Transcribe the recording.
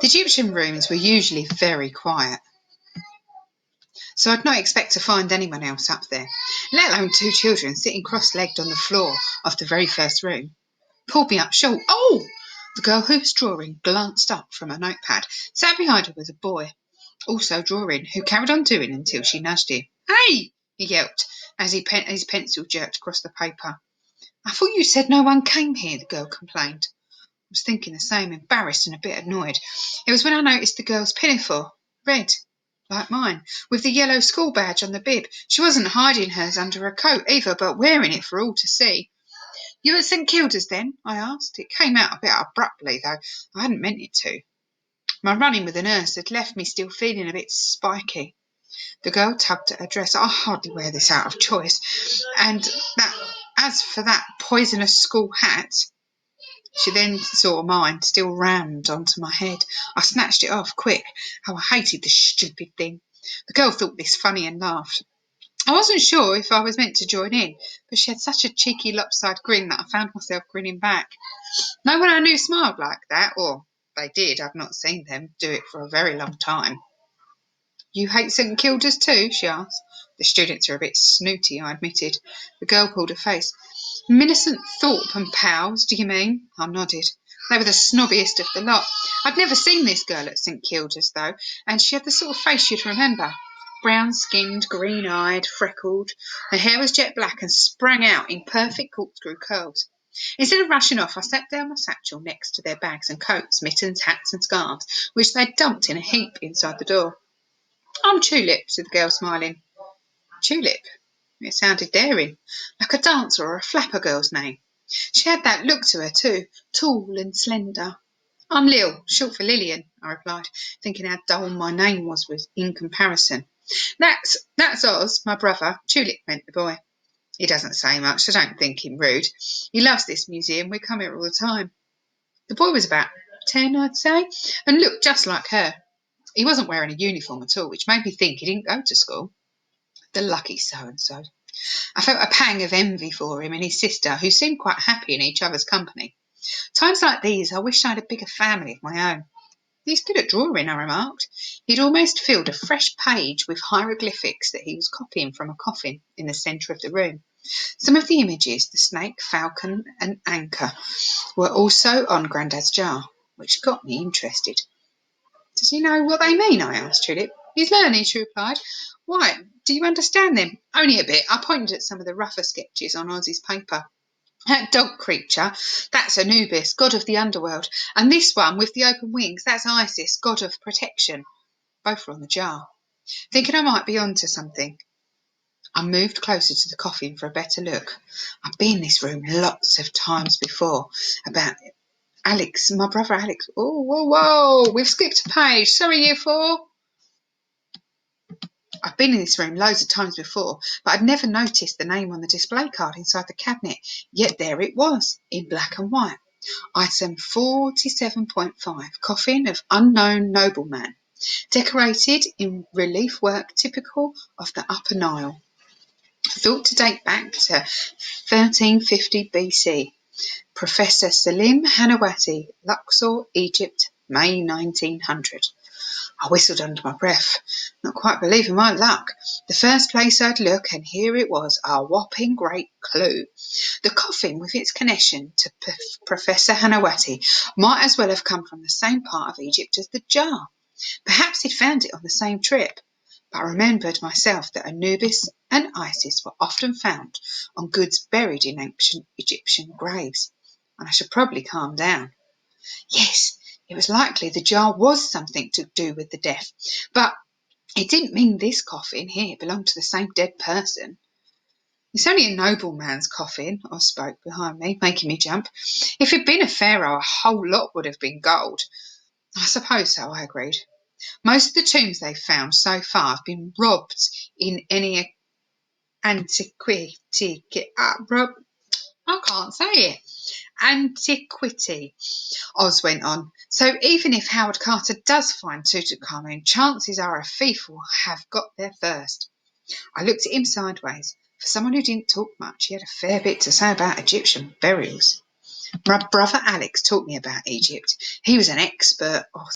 The Egyptian rooms were usually very quiet, so I'd not expect to find anyone else up there, let alone two children sitting cross-legged on the floor of the very first room. Pulled me up short. Oh! The girl who was drawing glanced up from a notepad. Sat behind her was a boy, also drawing, who carried on doing until she nudged him. "Hey!" he yelped as his pencil jerked across the paper. "I thought you said no one came here," the girl complained. I was thinking the same, embarrassed and a bit annoyed. It was when I noticed the girl's pinafore, red, like mine, with the yellow school badge on the bib. She wasn't hiding hers under her coat either, but wearing it for all to see. "You at St Kilda's then?" I asked. It came out a bit abruptly, though I hadn't meant it to. My running with the nurse had left me still feeling a bit spiky. The girl tugged at her dress. "I hardly wear this out of choice. And as for that poisonous school hat—" She then saw mine, still rammed onto my head. I snatched it off, quick. How I hated the stupid thing. The girl thought this funny and laughed. I wasn't sure if I was meant to join in, but she had such a cheeky lopsided grin that I found myself grinning back. No one I knew smiled like that, or they did. I've not seen them do it for a very long time. "You hate St Kilda's too?" she asked. "The students are a bit snooty," I admitted. The girl pulled her face. "Millicent Thorpe and pals, do you mean?" I nodded. They were the snobbiest of the lot. I'd never seen this girl at St Kilda's, though, and she had the sort of face you'd remember. Brown-skinned, green-eyed, freckled. Her hair was jet black and sprang out in perfect corkscrew curls. Instead of rushing off, I stepped down my satchel next to their bags and coats, mittens, hats and scarves, which they'd dumped in a heap inside the door. "I'm Tulip," said the girl, smiling. Tulip? It sounded daring, like a dancer or a flapper girl's name. She had that look to her too, tall and slender. "I'm Lil, short for Lillian," I replied, thinking how dull my name was in comparison. That's Oz, my brother," Tulip meant the boy. "He doesn't say much, so don't think him rude. He loves this museum. We come here all the time." The boy was about 10, I'd say, and looked just like her. He wasn't wearing a uniform at all, which made me think he didn't go to school. The lucky so-and-so. I felt a pang of envy for him and his sister, who seemed quite happy in each other's company. Times like these, I wished I had a bigger family of my own. "He's good at drawing," I remarked. He'd almost filled a fresh page with hieroglyphics that he was copying from a coffin in the centre of the room. Some of the images, the snake, falcon and anchor, were also on Grandad's jar, which got me interested. "Does he know what they mean?" I asked Tulip. "He's learning," she replied. "Why, do you understand them?" "Only a bit." I pointed at some of the rougher sketches on Ozzy's paper. "That dog creature, that's Anubis, god of the underworld, and this one with the open wings, that's Isis, god of protection." Both were on the jar. Thinking I might be on to something, I moved closer to the coffin for a better look. I've been in this room lots of times before. About Alex, my brother Alex. Oh, whoa, we've skipped a page. Sorry, year 4. I've been in this room loads of times before, but I'd never noticed the name on the display card inside the cabinet. Yet there it was, in black and white. Item 47.5, coffin of unknown nobleman, decorated in relief work typical of the Upper Nile. Thought to date back to 1350 BC. Professor Salim Hanawati, Luxor, Egypt, May 1900. I whistled under my breath, not quite believing my luck. The first place I'd look, and here it was, a whopping great clue. The coffin, with its connection to Professor Hanawati, might as well have come from the same part of Egypt as the jar. Perhaps he'd found it on the same trip. But I remembered myself that Anubis and Isis were often found on goods buried in ancient Egyptian graves, and I should probably calm down. Yes, it was likely the jar was something to do with the death, but it didn't mean this coffin here belonged to the same dead person. "It's only a nobleman's coffin," Oz spoke behind me, making me jump. "If it'd been a pharaoh, a whole lot would have been gold." "I suppose so," I agreed. "Most of the tombs they've found so far have been robbed in any antiquity. I can't say it. Antiquity," Oz went on. "So even if Howard Carter does find Tutankhamun, chances are a thief will have got there first." I looked at him sideways. For someone who didn't talk much, he had a fair bit to say about Egyptian burials. "My brother Alex taught me about Egypt. He was an expert,"